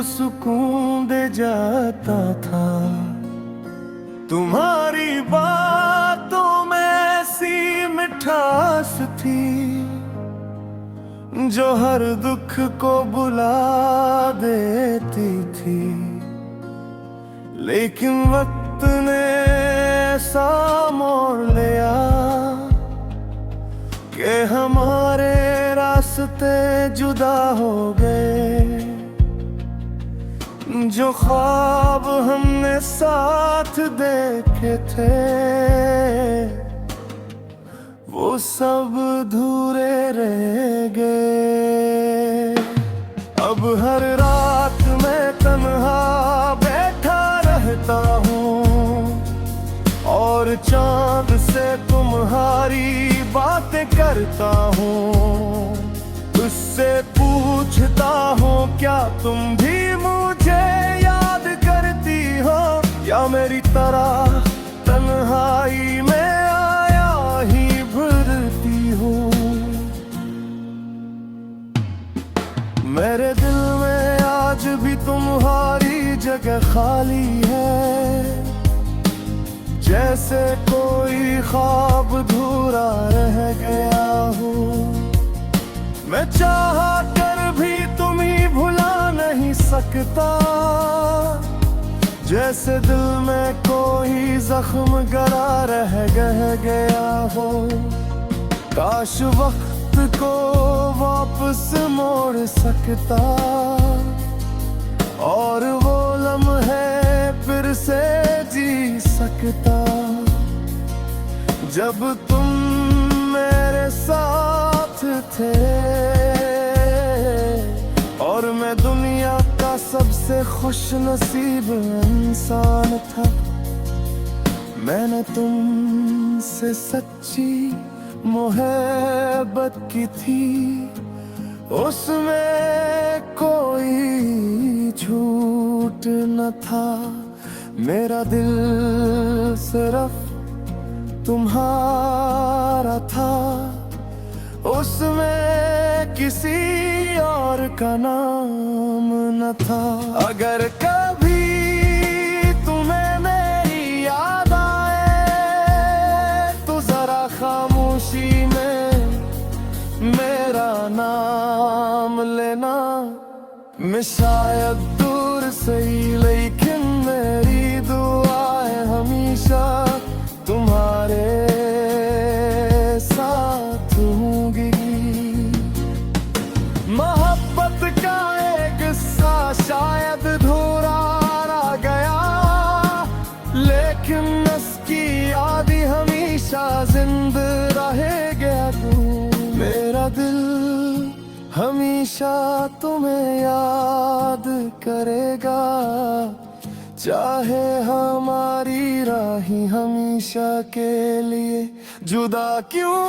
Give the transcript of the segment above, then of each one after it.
सुकून दे जाता था। तुम्हारी बातों में ऐसी मिठास थी जो हर दुख को बुला देती थी। लेकिन वक्त ने ऐसा मोड़ लिया कि हमारे रास्ते जुदा हो गए। जो ख्वाब हमने साथ देखे थे वो सब अधूरे रह गए। अब हर रात मैं तन्हा बैठा रहता हूँ और चांद से तुम्हारी बातें करता हूँ। उससे पूछता हूँ क्या तुम भी मुझे याद करती हो, या मेरी तरह तन्हाई में आया ही भरती हो। मेरे दिल में आज भी तुम्हारी जगह खाली है, जैसे कोई ख्वाब अधूरा रह गया हो। मैं चाह कर भी तुम्हें भुला नहीं सकता, जैसे दिल में कोई जख्म गरा रह गया हो। काश वक्त को वापस मोड़ सकता और वो लम्हे फिर से जी सकता, जब तुम मेरे साथ थे और मैं दुनिया का सबसे खुश नसीब इंसान था। मैंने तुमसे सच्ची मोहब्बत की थी, उसमें कोई झूठ न था। मेरा दिल सिर्फ तुम्हारा था, उसमें किसी और का नाम न था। अगर कभी तुम्हें मेरी याद आए तो जरा खामोशी में मेरा नाम लेना। मैं शायद दूर सही लेकिन मेरी दुआएं हमेशा तुम्हारे साथ होंगी। मोहब्बत का एक किस्सा शायद अधूरा रह गया, लेकिन उसकी याद हमेशा जिंदा रहेगा। तू मेरा दिल हमेशा तुम्हें याद करेगा, चाहे हमारी राही हमेशा के लिए जुदा क्यों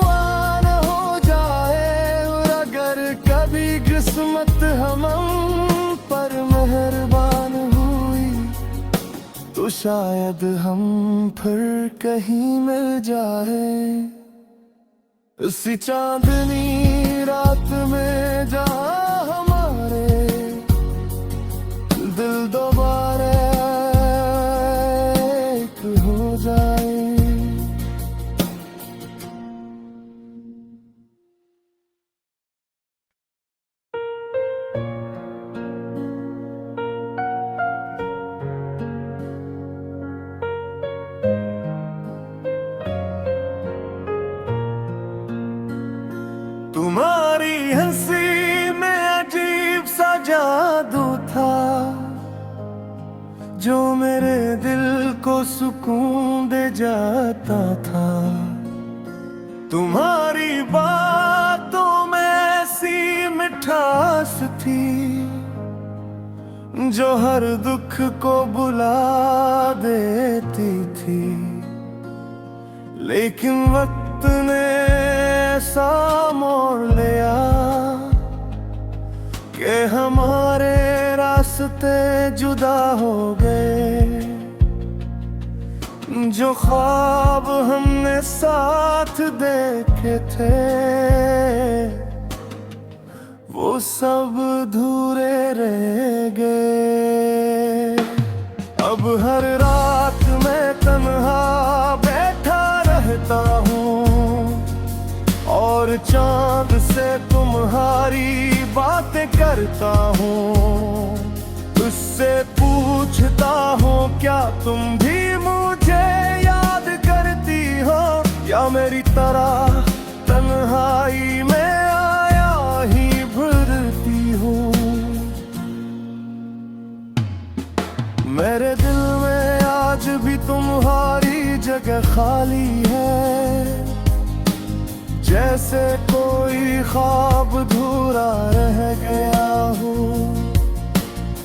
न हो जाए। और अगर कभी किस्मत हम पर मेहरबान हुई तो शायद हम फिर कहीं मिल जाए। उसी चांदनी रात में जहाँ हमारे दिल दोबारा एक हो जाए। तुम्हारी हंसी में अजीब सा जादू था जो मेरे दिल को सुकून दे जाता था। तुम्हारी बातों में ऐसी मिठास थी जो हर दुख को बुला देती थी। लेकिन वक्त ने ऐसा मोड़ लिया कि हमारे रास्ते जुदा हो गए। जो ख्वाब हमने साथ देखे थे वो सब धूरे रह गए। अब हर रात मैं तन्हा बैठा रहता हूँ और चांद से तुम्हारी बातें करता हूँ। उससे पूछता हूँ क्या तुम भी मुझे याद करती हो, या मेरी तरह तन्हाई में आया ही भरती हो। मेरे दिल में आज भी तुम्हारी जगह खाली है, जैसे कोई ख्वाब अधूरा रह गया हो।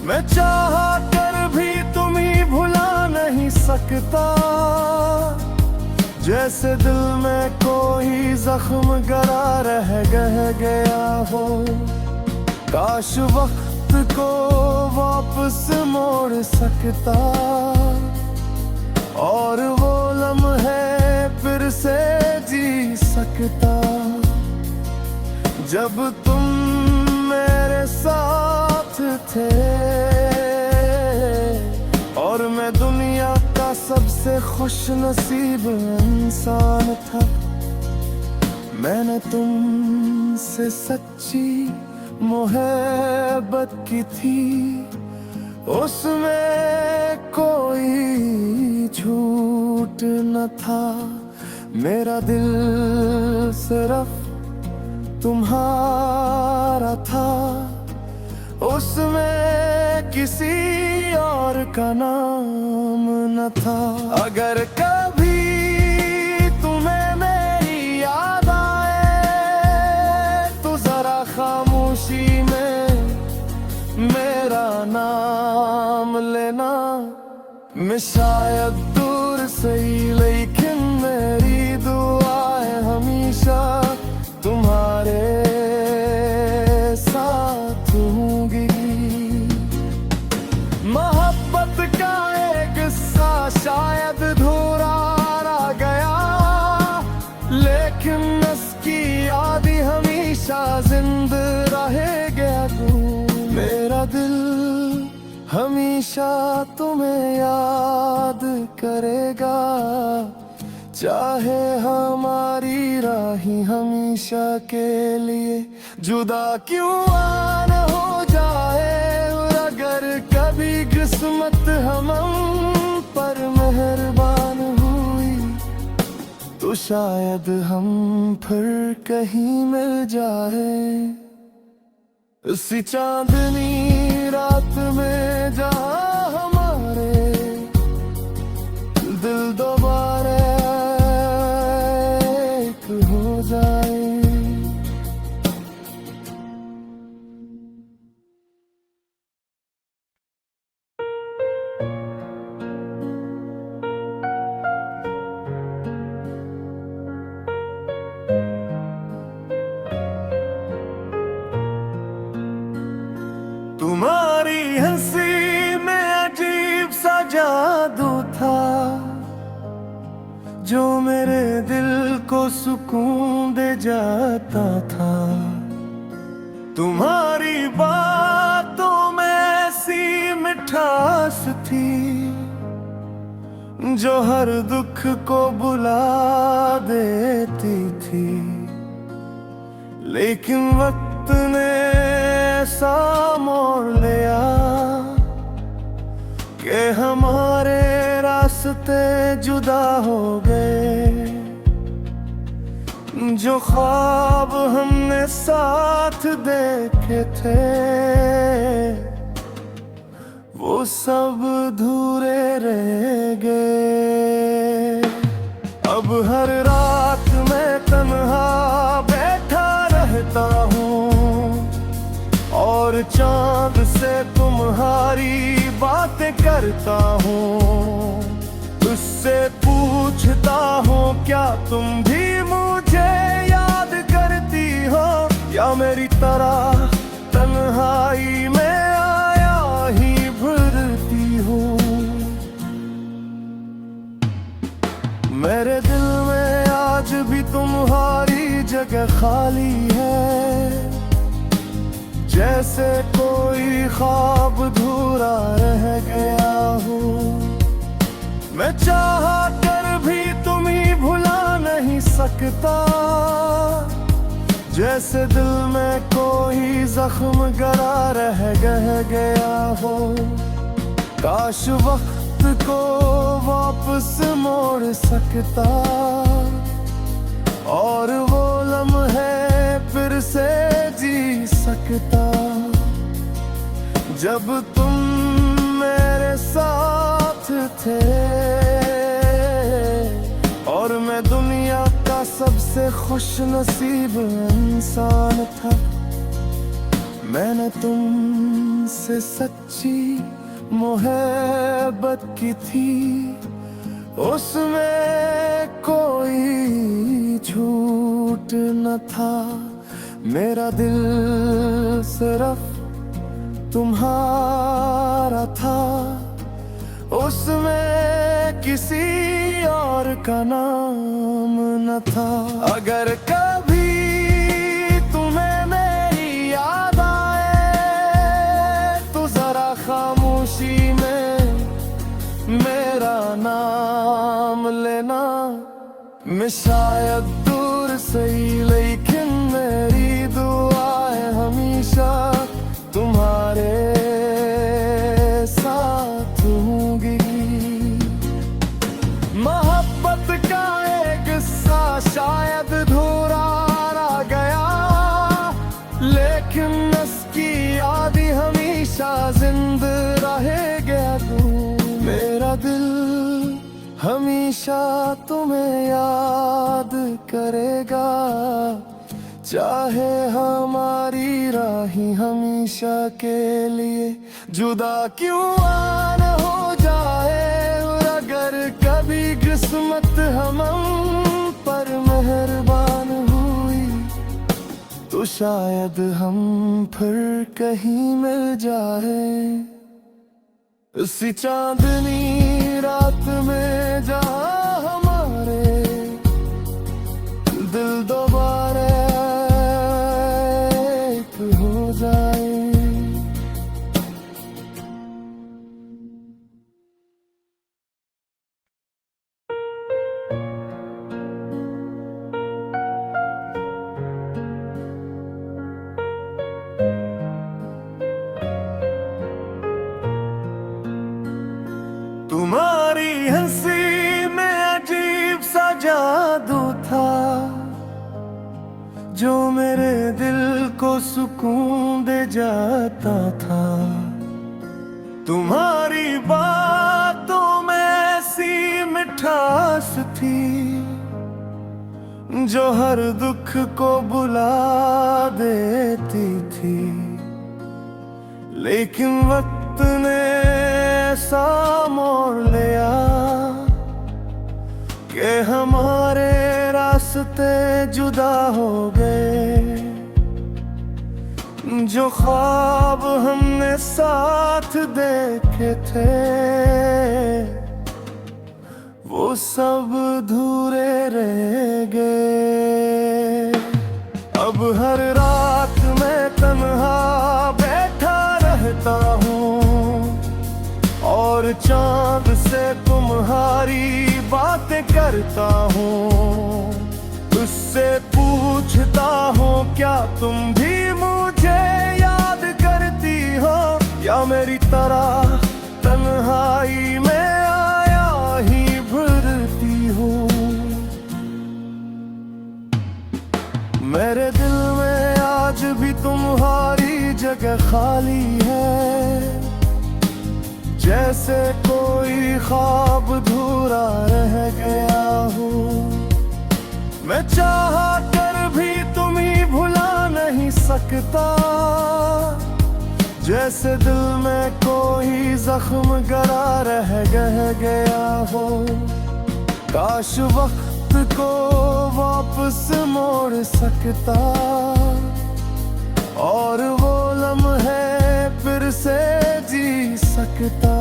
मैं चाह कर भी तुम्हें भुला नहीं सकता, जैसे दिल में कोई जख्म गरा रह गया हो। काश वक्त को वापस मोड़ सकता और वो लम्हे फिर से जी सकता, जब तुम मेरे साथ थे और मैं दुनिया का सबसे खुश नसीब इंसान था। मैंने तुमसे सच्ची मोहब्बत की थी, उसमें कोई झूठ न था। मेरा दिल सिर्फ तुम्हारा था, उसमें किसी और का नाम न था। अगर कभी तुम्हें मेरी याद आए तो जरा खामोशी में मेरा नाम लेना। मैं शायद दूर सही लेकिन मेरी दुआएं हमेशा तुम्हारे साथ होंगी। मोहब्बत का एक किस्सा शायद अधूरा रह गया, लेकिन उसकी याद हमेशा जिंदा रहेगा। मेरा दिल हमेशा तुम्हें याद करेगा, चाहे हमारी राही हमेशा के लिए जुदा क्यों न हो जाए। और अगर कभी किस्मत हम पर मेहरबान हुई तो शायद हम फिर कहीं मिल जाए। उसी चांदनी रात में जहाँ हमारे दिल दोबारा एक हो जाए। तुम्हारी हंसी में अजीब सा जादू था, जो मेरे दिल को सुकून दे जाता था। तुम्हारी बातों में ऐसी मिठास थी, जो हर दुख को बुला देती थी। लेकिन वक्त ने ऐसा मोड़ लिया कि हमारे रास्ते जुदा हो गए। जो ख्वाब हमने साथ देखे थे वो सब धूरे रह गए। अब हर रात मैं तन्हा बैठा रहता हूँ और चांद से तुम्हारी बातें करता हूँ। उससे पूछता हूँ क्या तुम भी मुझे याद करती हो, या मेरी तरह तन्हाई में आया ही भरती हो। मेरे दिल में आज भी तुम्हारी जगह खाली है, जैसे कोई ख्वाब अधूरा रह गया हूँ। मैं चाह कर भी तुम्हें भुला नहीं सकता, जैसे दिल में कोई जख्म गरा रह गया हो। काश वक्त को वापस मोड़ सकता और वो लम्हे फिर से जी सकता, जब तुम मेरे साथ थे और मैं दुनिया का सबसे खुश नसीब इंसान था। मैंने तुमसे सच्ची मोहब्बत की थी, उसमें कोई झूठ न था। मेरा दिल सिर्फ तुम्हारा था, उसमें किसी और का नाम न था। अगर कभी तुम्हें मेरी याद आए तो जरा खामोशी में मेरा नाम लेना। मैं शायद दूर सही लेकिन मेरी दुआएं हमेशा तुम्हारे साथ होंगी। मोहब्बत का एक किस्सा शायद अधूरा रह गया, लेकिन उसकी याद हमेशा जिंदा रहेगा। तू मेरा दिल हमेशा तुम्हें याद करेगा, चाहे हमारी राही हमेशा के लिए जुदा क्यों न हो जाए। और अगर कभी किस्मत हम पर मेहरबान हुई तो शायद हम फिर कहीं मिल जाए। उसी चांदनी रात में जहाँ हमारे दिल दोबारा एक हो जाए। तुम्हारी हंसी में अजीब सा जादू था, जो मेरे दिल को सुकून दे जाता था। तुम्हारी बातों में ऐसी मिठास थी, जो हर दुख को बुला देती थी। लेकिन वक्त ने ऐसा मोड़ लिया कि हमारे रास्ते जुदा हो गए। जो ख्वाब हमने साथ देखे थे वो सब अधूरे रह गए। अब हर रात मैं तन्हा बैठा रहता हूँ और चांद से तुम्हारी बातें करता हूँ। उससे पूछता हूँ क्या तुम भी मुझे याद करती हो, या मेरी तरह तन्हाई में आया ही भरती हो। मेरे दिल में आज भी तुम्हारी जगह खाली है, जैसे कोई ख्वाब अधूरा रह गया हूँ। मैं चाह कर भी तुम्हें भुला नहीं सकता, जैसे दिल में कोई जख्म गरा रह गया हो। काश वक्त को वापस मोड़ सकता और वो लम्हे फिर से जी सकता,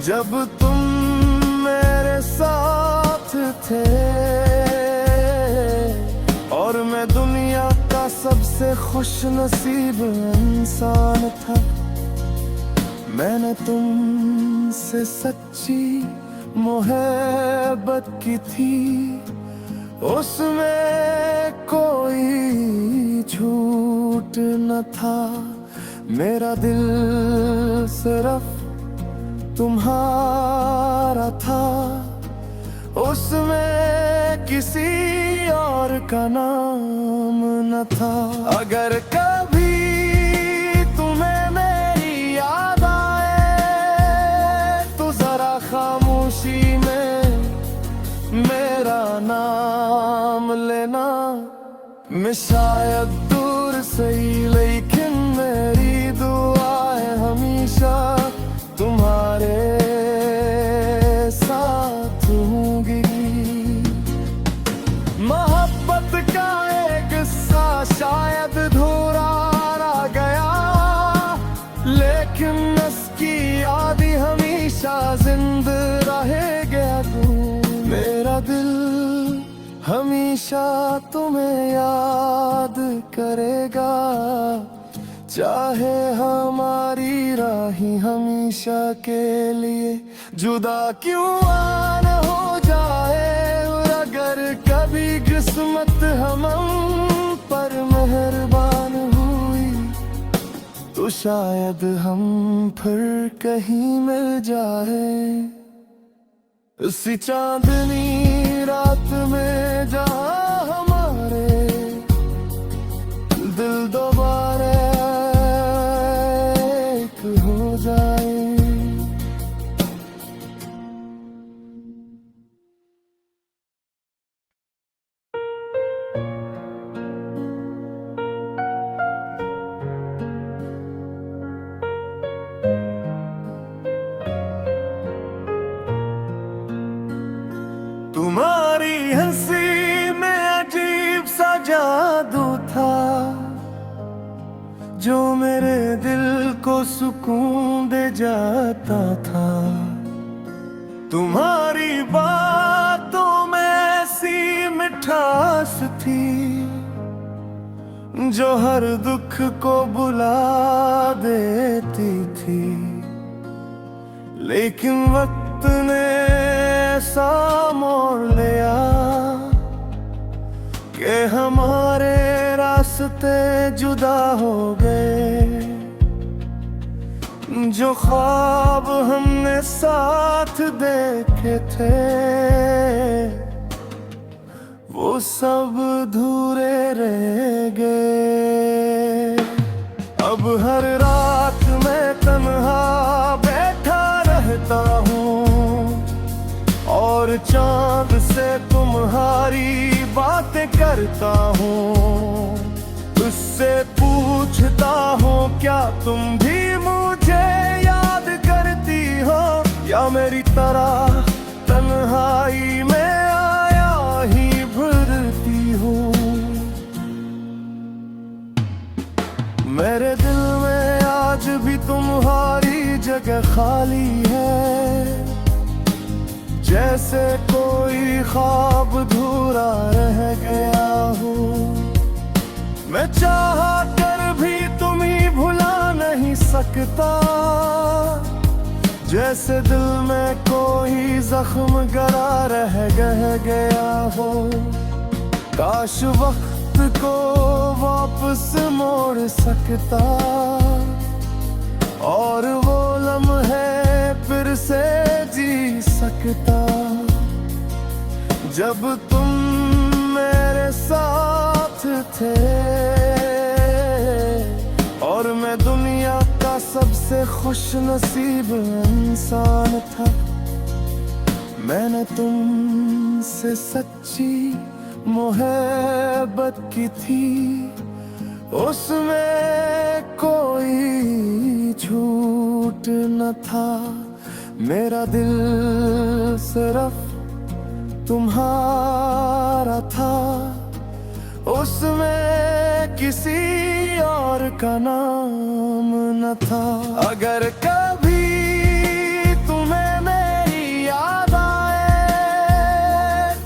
जब तुम मेरे साथ थे और मैं दुनिया का सबसे खुश नसीब इंसान था। मैंने तुमसे सच्ची मोहब्बत की थी, उसमें कोई झूठ न था। मेरा दिल सिर्फ तुम्हारा था, उसमें किसी और का नाम न था। अगर कभी तुम्हें मेरी याद आए तो जरा खामोशी में मेरा नाम लेना। मैं शायद दूर सही लेकिन मेरी दुआएं हमेशा तुम्हारे साथ होंगी। मोहब्बत का एक किस्सा शायद अधूरा रह गया, लेकिन उसकी याद हमेशा जिंदा रहेगा। तू मेरा दिल हमेशा तुम्हें याद करेगा, चाहे हमारी राहें हमेशा के लिए जुदा क्यों न हो जाए। और अगर कभी किस्मत हम पर मेहरबान हुई तो शायद हम फिर कहीं मिल जाए। उसी चांदनी रात में जहाँ हमारे दिल दोबारा एक हो जाए। तुम्हारी हंसी में अजीब सा जादू था, जो मेरे दिल को सुकून दे जाता था। तुम्हारी बातों में ऐसी मिठास थी, जो हर दुख को बुला देती थी। लेकिन वक्त ने ऐसा मोड़ लिया कि हमारे रास्ते जुदा हो गए। जो ख्वाब हमने साथ देखे थे वो सब अधूरे रह गए। अब हर रात मैं तन्हा बैठा रहता हूँ और चांद से तुम्हारी बातें करता हूँ। उससे पूछता हूँ क्या तुम भी मुझे याद करती हो, या मेरी तरह तन्हाई में आया ही भरती हो। मेरे दिल में आज भी तुम्हारी जगह खाली है, जैसे कोई ख्वाब अधूरा रह गया हो। मैं चाह कर भी तुम्हें भुला नहीं सकता, जैसे दिल में कोई जख्म गरा रह गया हो। काश वक्त को वापस मोड़ सकता और वो लम्हे फिर से जी सकता, जब तुम मेरे साथ थे और मैं दुनिया का सबसे खुश नसीब इंसान था। मैंने तुमसे सच्ची मोहब्बत की थी, उसमें कोई झूठ न था। मेरा दिल सिर्फ तुम्हारा था, उसमें किसी और का नाम न था। अगर कभी तुम्हें मेरी याद आए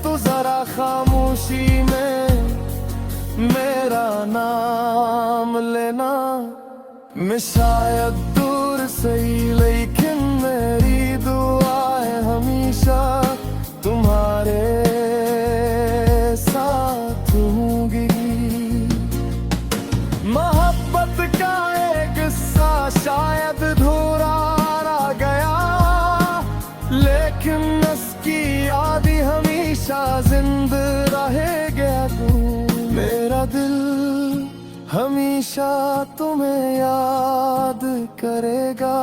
तो जरा खामोशी में मेरा नाम नाम लेना। मैं शायद दूर सही लेकिन मेरी दुआएं हमेशा तुम्हारे साथ होंगी। मोहब्बत का एक किस्सा शायद अधूरा रह गया, लेकिन उसकी याद हमेशा जिंदा रहेगा। तू मेरा दिल हमेशा तुम्हें याद करेगा,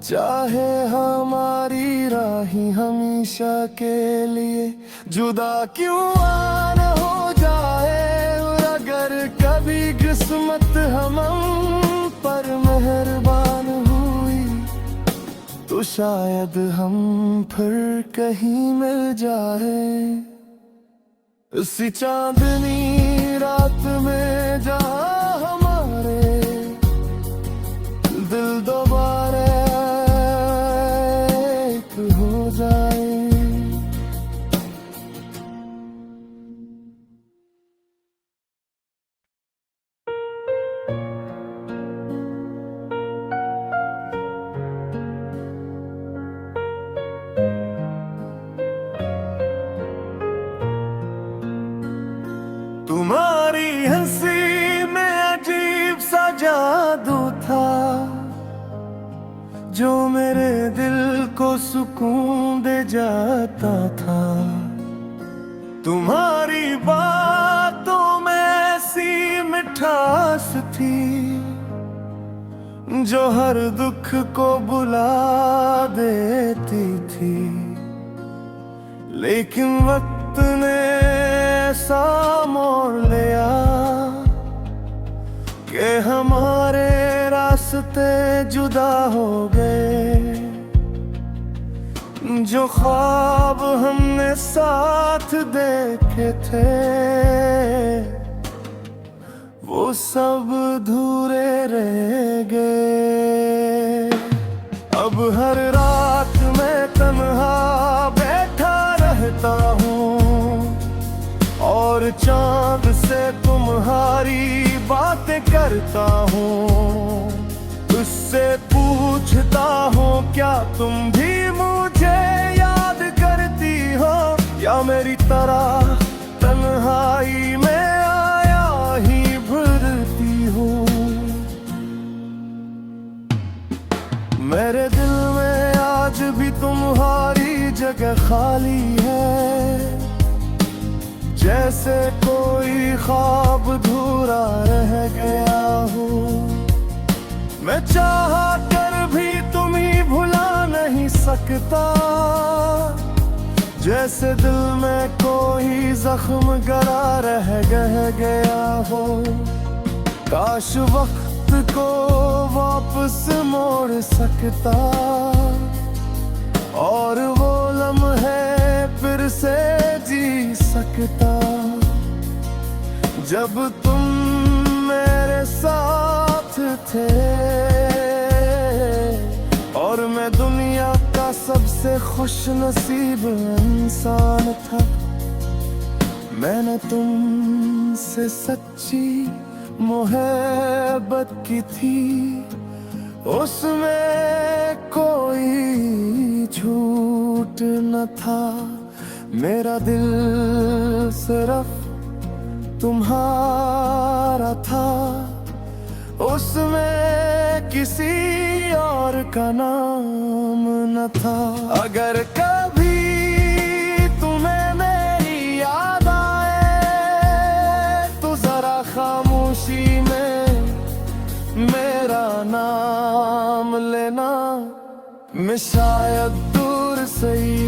चाहे हमारी राहें हमेशा के लिए जुदा क्यों न हो जाए। और अगर कभी किस्मत हम पर मेहरबान हुई तो शायद हम फिर कहीं मिल जाए। इसी चांदनी रात में जहाँ हमारे दिल दोबारा एक हो जाए। तुम्हारी हंसी में अजीब सा जादू था, जो मेरे दिल को सुकून दे जाता था। तुम्हारी बातों में ऐसी मिठास थी, जो हर दुख को बुला देती थी। लेकिन वक्त ने ऐसा मोड़ लिया कि हमारे रास्ते जुदा हो गए। जो ख्वाब हमने साथ देखे थे वो सब अधूरे रह गए। अब हर रात मैं तन्हा बैठा रहता हूँ और चांद से तुम्हारी बातें करता हूँ। उससे पूछता हूँ क्या तुम भी मुझे याद करती हो, या मेरी तरह तन्हाई में आया ही भरती हो। मेरे दिल में आज भी तुम्हारी जगह खाली है, जैसे कोई ख्वाब अधूरा रह गया हो। मैं चाह कर भी तुम्हें भुला नहीं सकता, जैसे दिल में कोई जख्म गरा रह गया हो। काश वक्त को वापस मोड़ सकता और वो लम्हे फिर से जी सकता, जब तुम मेरे साथ थे और मैं दुनिया का सबसे खुश नसीब इंसान था। मैंने तुमसे सच्ची मोहब्बत की थी, उसमें कोई झूठ न था। मेरा दिल सिर्फ तुम्हारा था, उसमें किसी और का नाम न था। अगर कभी तुम्हें मेरी याद आए तो जरा खामोशी में मेरा नाम लेना। मैं शायद दूर सही